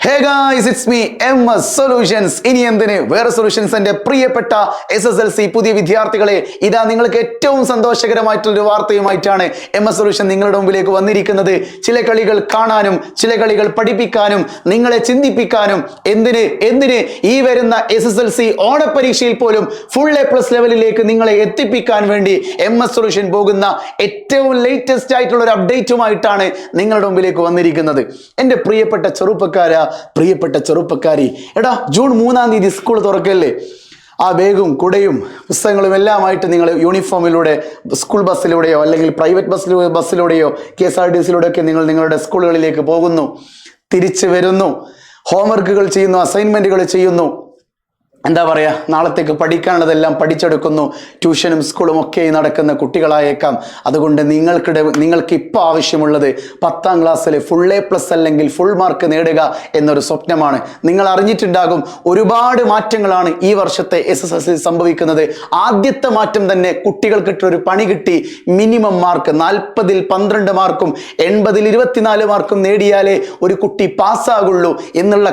Hey guys, it's me, MS Solutions. ഇനി എന്തിന് വേറെ സൊല്യൂഷൻസ് എൻ്റെ പ്രിയപ്പെട്ട SSLC പുതിയ വിദ്യാർത്ഥികളെ, ഇതാ നിങ്ങൾക്ക് ഏറ്റവും സന്തോഷകരമായിട്ടുള്ളൊരു വാർത്തയുമായിട്ടാണ് MS Solution നിങ്ങളുടെ മുമ്പിലേക്ക് വന്നിരിക്കുന്നത്. ചില കളികൾ കാണാനും ചില കളികൾ പഠിപ്പിക്കാനും നിങ്ങളെ ചിന്തിപ്പിക്കാനും എന്തിന് ഈ വരുന്ന SSLC ഓണപരീക്ഷയിൽ പോലും ഫുൾ A+ ലെവലിലേക്ക് നിങ്ങളെ എത്തിപ്പിക്കാൻ വേണ്ടി MS Solution പോകുന്ന ഏറ്റവും ലേറ്റസ്റ്റ് ആയിട്ടുള്ള ഒരു അപ്ഡേറ്റുമായിട്ടാണ് നിങ്ങളുടെ മുമ്പിലേക്ക് വന്നിരിക്കുന്നത്. എൻ്റെ പ്രിയപ്പെട്ട ചെറുപ്പക്കാരി, എടാ ജൂൺ 3-ാം തീയതി സ്കൂൾ തുറക്കല്ലേ? ആ ബാഗും കുടയും പുസ്തകങ്ങളും എല്ലാമായിട്ട് നിങ്ങൾ യൂണിഫോമിലൂടെ സ്കൂൾ ബസ്സിലൂടെയോ അല്ലെങ്കിൽ പ്രൈവറ്റ് ബസ്സിലൂടെയോ KSRTCയിലൂടെയൊക്കെ നിങ്ങൾ നിങ്ങളുടെ സ്കൂളുകളിലേക്ക് പോകുന്നു, തിരിച്ചു വരുന്നു, ഹോംവർക്കുകൾ ചെയ്യുന്നു, അസൈൻമെന്റുകൾ ചെയ്യുന്നു. എന്താ പറയുക, നാളത്തേക്ക് പഠിക്കാനുള്ളതെല്ലാം പഠിച്ചെടുക്കുന്നു. ട്യൂഷനും സ്കൂളും ഒക്കെ നടക്കുന്ന കുട്ടികളായേക്കാം. അതുകൊണ്ട് നിങ്ങൾക്ക് ഇപ്പോൾ ആവശ്യമുള്ളത് 10ാം ക്ലാസ്സിൽ ഫുൾ A+ അല്ലെങ്കിൽ ഫുൾ മാർക്ക് നേടുക എന്നൊരു സ്വപ്നമാണ്. നിങ്ങൾ അറിഞ്ഞിട്ടുണ്ടാകും, ഒരുപാട് മാറ്റങ്ങളാണ് ഈ വർഷത്തെ SSLC സംഭവിക്കുന്നത്. ആദ്യത്തെ മാറ്റം തന്നെ കുട്ടികൾക്കിട്ടൊരു പണി കിട്ടി. മിനിമം മാർക്ക് 40-ൽ 12 മാർക്കും 80-ൽ 24 മാർക്കും നേടിയാലേ ഒരു കുട്ടി പാസ്സാകുള്ളൂ എന്നുള്ള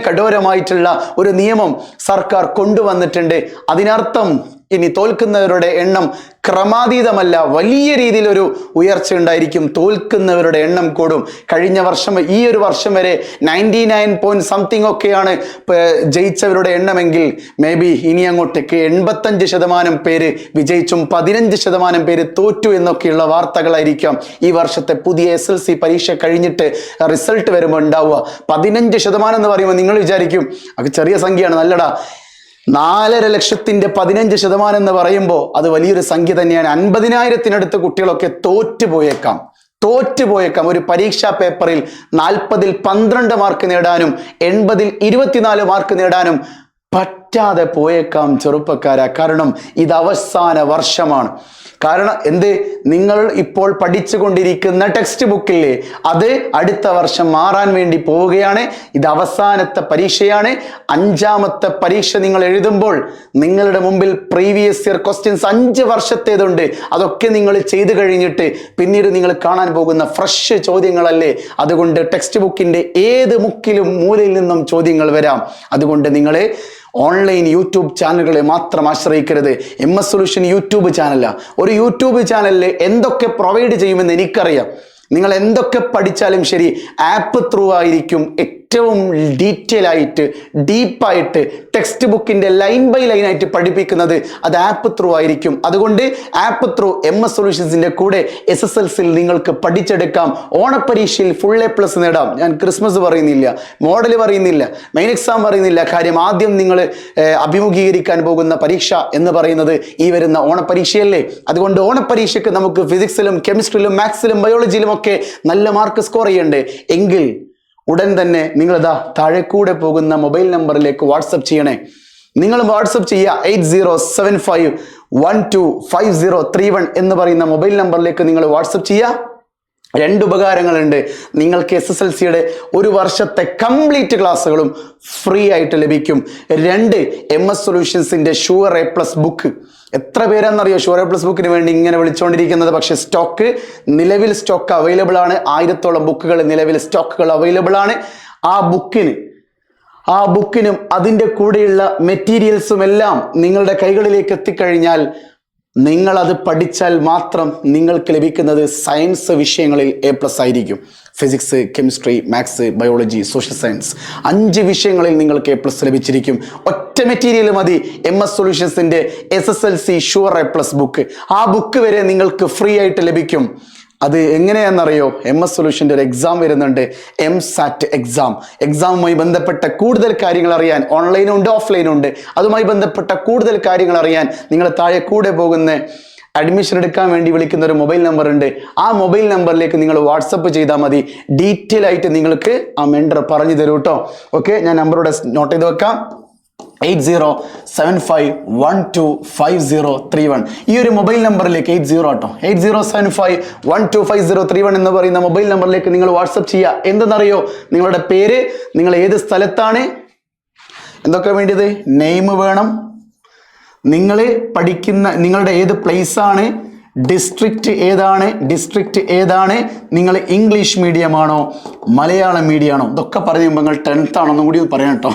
കഠോരമായിട്ടുള്ള ഒരു നിയമം സർക്കാർ കൊണ്ടുവന്നിട്ടുണ്ട്. അതിനർത്ഥം ഇനി തോൽക്കുന്നവരുടെ എണ്ണം ക്രമാതീതമല്ല, വലിയ രീതിയിലൊരു ഉയർച്ച ഉണ്ടായിരിക്കും. തോൽക്കുന്നവരുടെ എണ്ണം കൂടും. കഴിഞ്ഞ വർഷം ഈ ഒരു വർഷം വരെ 99 ഒക്കെയാണ് ജയിച്ചവരുടെ എണ്ണമെങ്കിൽ മേ ബി ഇനി അങ്ങോട്ടേക്ക് 85% പേര് വിജയിച്ചും 15% പേര് തോറ്റു എന്നൊക്കെയുള്ള വാർത്തകളായിരിക്കാം ഈ വർഷത്തെ പുതിയ SSLC പരീക്ഷ കഴിഞ്ഞിട്ട് റിസൾട്ട് വരുമ്പോൾ ഉണ്ടാവുക. 15% എന്ന് പറയുമ്പോൾ നിങ്ങൾ വിചാരിക്കും അത് ചെറിയ സംഖ്യയാണ്. നല്ലടാ, 4.5 ലക്ഷത്തിന്റെ 15% എന്ന് പറയുമ്പോൾ അത് വലിയൊരു സംഖ്യ തന്നെയാണ്. 50,000-ത്തിനടുത്ത് കുട്ടികളൊക്കെ തോറ്റുപോയേക്കാം. ഒരു പരീക്ഷാ പേപ്പറിൽ 40-ൽ 12 മാർക്ക് നേടാനും 80-ൽ 24 മാർക്ക് നേടാനും പറ്റാതെ പോയേക്കാം ചെറുപ്പക്കാരാ. കാരണം ഇത് അവസാന വർഷമാണ്. കാരണം നിങ്ങൾ ഇപ്പോൾ പഠിച്ചുകൊണ്ടിരിക്കുന്ന ടെക്സ്റ്റ് ബുക്കില്ലേ, അത് അടുത്ത വർഷം മാറാൻ വേണ്ടി പോവുകയാണ്. ഇത് അവസാനത്തെ പരീക്ഷയാണ്. 5ാമത്തെ പരീക്ഷ നിങ്ങൾ എഴുതുമ്പോൾ നിങ്ങളുടെ മുമ്പിൽ പ്രീവിയസ് ഇയർ ക്വസ്റ്റ്യൻസ് 5 വർഷത്തേതുണ്ട്. അതൊക്കെ നിങ്ങൾ ചെയ്തു കഴിഞ്ഞിട്ട് പിന്നീട് നിങ്ങൾ കാണാൻ പോകുന്ന ഫ്രഷ് ചോദ്യങ്ങളല്ലേ. അതുകൊണ്ട് ടെക്സ്റ്റ് ബുക്കിന്റെ ഏത് മുക്കിലും മൂലയിൽ നിന്നും ചോദ്യങ്ങൾ വരാം. അതുകൊണ്ട് നിങ്ങൾ ഓൺലൈൻ യൂട്യൂബ് ചാനലുകളെ മാത്രം ആശ്രയിക്കരുത്. MS Solution യൂട്യൂബ് ചാനലാ. ഒരു യൂട്യൂബ് ചാനലിൽ എന്തൊക്കെ പ്രൊവൈഡ് ചെയ്യുമെന്ന് എനിക്കറിയാം. നിങ്ങൾ എന്തൊക്കെ പഠിച്ചാലും ശരി, ആപ്പ് ത്രൂ ആയിരിക്കും ഏറ്റവും ഡീറ്റെയിൽ ആയിട്ട് ഡീപ്പായിട്ട് ടെക്സ്റ്റ് ബുക്കിന്റെ ലൈൻ ബൈ ലൈൻ ആയിട്ട് പഠിപ്പിക്കുന്നത്. അത് ആപ്പ് ത്രൂ ആയിരിക്കും. അതുകൊണ്ട് ആപ്പ് ത്രൂ MS Solutionsന്റെ കൂടെ SSLCയിൽ നിങ്ങൾക്ക് പഠിച്ചെടുക്കാം. ഓണപരീക്ഷയിൽ ഫുൾ A+ നേടാം. ഞാൻ ക്രിസ്മസ് പറയുന്നില്ല, മോഡൽ പറയുന്നില്ല, മെയിൻ എക്സാം പറയുന്നില്ല. കാര്യം ആദ്യം നിങ്ങൾ അഭിമുഖീകരിക്കാൻ പോകുന്ന പരീക്ഷ എന്ന് പറയുന്നത് ഈ വരുന്ന ഓണപരീക്ഷയല്ലേ. അതുകൊണ്ട് ഓണപരീക്ഷയ്ക്ക് നമുക്ക് ഫിസിക്സിലും കെമിസ്ട്രിയിലും മാത്സിലും ബയോളജിയിലും ഒക്കെ നല്ല മാർക്ക് സ്കോർ ചെയ്യണ്ടേ എങ്കിൽ ഉടൻ തന്നെ നിങ്ങളിതാ താഴെ കൂടെ പോകുന്ന മൊബൈൽ നമ്പറിലേക്ക് വാട്സപ്പ് ചെയ്യണേ. നിങ്ങൾ വാട്സപ്പ് ചെയ്യുക 8075125031 എന്ന് പറയുന്ന മൊബൈൽ നമ്പറിലേക്ക് നിങ്ങൾ വാട്സപ്പ് ചെയ്യുക. 2 ഉപകാരങ്ങളുണ്ട്. നിങ്ങൾക്ക് SSLCയുടെ ഒരു വർഷത്തെ കംപ്ലീറ്റ് ക്ലാസ്സുകളും ഫ്രീ ആയിട്ട് ലഭിക്കും. 2 MS Solutionsന്റെ ഷുവർ A+ ബുക്ക്. എത്ര പേരാണെന്നറിയോ ഷുവർ A+ ബുക്കിന് വേണ്ടി ഇങ്ങനെ വിളിച്ചുകൊണ്ടിരിക്കുന്നത്? പക്ഷെ നിലവിൽ സ്റ്റോക്ക് അവൈലബിൾ ആണ്. 1000-ഓളം ബുക്കുകൾ നിലവിൽ സ്റ്റോക്കുകൾ അവൈലബിൾ ആണ്. ആ ബുക്കിനും അതിൻ്റെ കൂടെയുള്ള മെറ്റീരിയൽസും എല്ലാം നിങ്ങളുടെ കൈകളിലേക്ക് എത്തിക്കഴിഞ്ഞാൽ നിങ്ങൾ അത് പഠിച്ചാൽ മാത്രം നിങ്ങൾക്ക് ലഭിക്കുന്നത് സയൻസ് വിഷയങ്ങളിൽ A+ ആയിരിക്കും. Physics, chemistry, maths, biology, social science 5 വിഷയങ്ങളിൽ നിങ്ങൾക്ക് A+ ലഭിച്ചിരിക്കും. ഒറ്റ മെറ്റീരിയൽ മതി MS Solutionsന്റെ SSLC sure A+ book. ആ ബുക്ക് വരെ നിങ്ങൾക്ക് ഫ്രീ ആയിട്ട് ലഭിക്കും. അത് എങ്ങനെയാണെന്നറിയോ? MS Solutionന്റെ ഒരു എക്സാം വരുന്നുണ്ട്, MSAT എക്സാമുമായി ബന്ധപ്പെട്ട കൂടുതൽ കാര്യങ്ങൾ അറിയാൻ ഓൺലൈനും ഉണ്ട് ഓഫ്ലൈനും ഉണ്ട്. അതുമായി ബന്ധപ്പെട്ട കൂടുതൽ കാര്യങ്ങൾ അറിയാൻ നിങ്ങൾ താഴെ കൂടെ പോകുന്ന അഡ്മിഷൻ എടുക്കാൻ വേണ്ടി വിളിക്കുന്ന ഒരു മൊബൈൽ നമ്പർ ഉണ്ട്. ആ മൊബൈൽ നമ്പറിലേക്ക് നിങ്ങൾ വാട്സപ്പ് ചെയ്താൽ മതി. ഡീറ്റെയിൽ ആയിട്ട് നിങ്ങൾക്ക് ആ മെൻറ്റർ പറഞ്ഞു തരൂ കേട്ടോ. ഓക്കെ, ഞാൻ നമ്പറോടെ നോട്ട് ചെയ്ത് വെക്കാം. 8075125031 ഈ ഒരു മൊബൈൽ നമ്പറിലേക്ക് 8075125031 എന്ന് പറയുന്ന മൊബൈൽ നമ്പറിലേക്ക് നിങ്ങൾ വാട്സപ്പ് ചെയ്യുക. എന്തെന്നറിയോ? നിങ്ങളുടെ പേര്, നിങ്ങൾ ഏത് സ്ഥലത്താണ്, എന്തൊക്കെ വേണ്ടിയത്, നെയിം വേണം, നിങ്ങൾ പഠിക്കുന്ന നിങ്ങളുടെ ഏത് പ്ലേസ് ആണ്, ഡിസ്ട്രിക്റ്റ് ഏതാണ്, നിങ്ങൾ ഇംഗ്ലീഷ് മീഡിയം ആണോ മലയാളം മീഡിയം ആണോ, ഇതൊക്കെ പറഞ്ഞു കഴിയുമ്പോൾ നിങ്ങൾ 10th ആണെന്നും കൂടി പറയാം കേട്ടോ.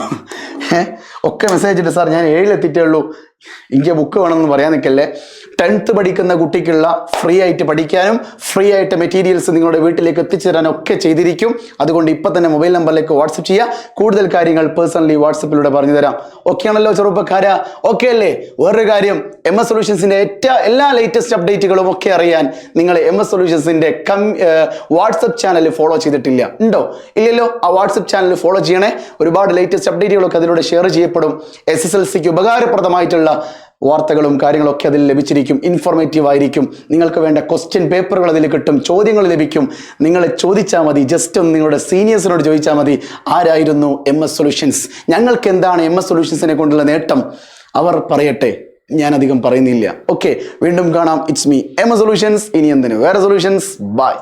ഒക്കെ മെസ്സേജ് ഇട്ട് സാർ ഞാൻ 7 എത്തിയിട്ടേ ഉള്ളൂ, എനിക്ക് ബുക്ക് വേണമെന്ന് പറയാൻ നിൽക്കല്ലേ. 10th പഠിക്കുന്ന കുട്ടിക്കുള്ള ഫ്രീ ആയിട്ട് പഠിക്കാനും ഫ്രീ ആയിട്ട് മെറ്റീരിയൽസ് നിങ്ങളുടെ വീട്ടിലേക്ക് എത്തിച്ചു തരാനും ഒക്കെ ചെയ്തിരിക്കും. അതുകൊണ്ട് ഇപ്പം തന്നെ മൊബൈൽ നമ്പറിലേക്ക് വാട്സപ്പ് ചെയ്യുക. കൂടുതൽ കാര്യങ്ങൾ പേഴ്സണലി വാട്സപ്പിലൂടെ പറഞ്ഞു തരാം. ഓക്കെ ആണല്ലോ ചെറുപ്പക്കാരാ? ഓക്കെ അല്ലേ? വേറൊരു കാര്യം, MS സൊല്യൂഷൻസിൻ്റെ എല്ലാ ലേറ്റസ്റ്റ് അപ്ഡേറ്റുകളും ഒക്കെ അറിയാൻ നിങ്ങൾ MS സൊല്യൂഷൻസിൻ്റെ വാട്സപ്പ് ചാനൽ ഫോളോ ചെയ്തിട്ടില്ല ഉണ്ടോ? ഇല്ലല്ലോ. ആ വാട്സപ്പ് ചാനൽ ഫോളോ ചെയ്യണേ. ഒരുപാട് ലേറ്റസ്റ്റ് അപ്ഡേറ്റുകളൊക്കെ അതിലൂടെ ഷെയർ ചെയ്യപ്പെടും. SSLCക്ക് ഉപകാരപ്രദമായിട്ടുള്ള വാർത്തകളും കാര്യങ്ങളൊക്കെ അതിൽ ലഭിച്ചിരിക്കും. ഇൻഫോർമേറ്റീവ് ആയിരിക്കും. നിങ്ങൾക്ക് വേണ്ട ക്വസ്റ്റ്യൻ പേപ്പറുകൾ അതിൽ കിട്ടും, ചോദ്യങ്ങൾ ലഭിക്കും. നിങ്ങൾ ചോദിച്ചാൽ മതി, ജസ്റ്റ് ഒന്ന് നിങ്ങളുടെ സീനിയേഴ്സിനോട് ചോദിച്ചാൽ മതി, ആരായിരുന്നു MS സൊല്യൂഷൻസ്, ഞങ്ങൾക്ക് എന്താണ് MS സൊല്യൂഷൻസിനെ കൊണ്ടുള്ള നേട്ടം, അവർ പറയട്ടെ. ഞാൻ അധികം പറയുന്നില്ല. ഓക്കെ, വീണ്ടും കാണാം. It's me MS solutions. ഇനി എന്തിന് വേറെ സൊല്യൂഷൻസ്. ബൈ.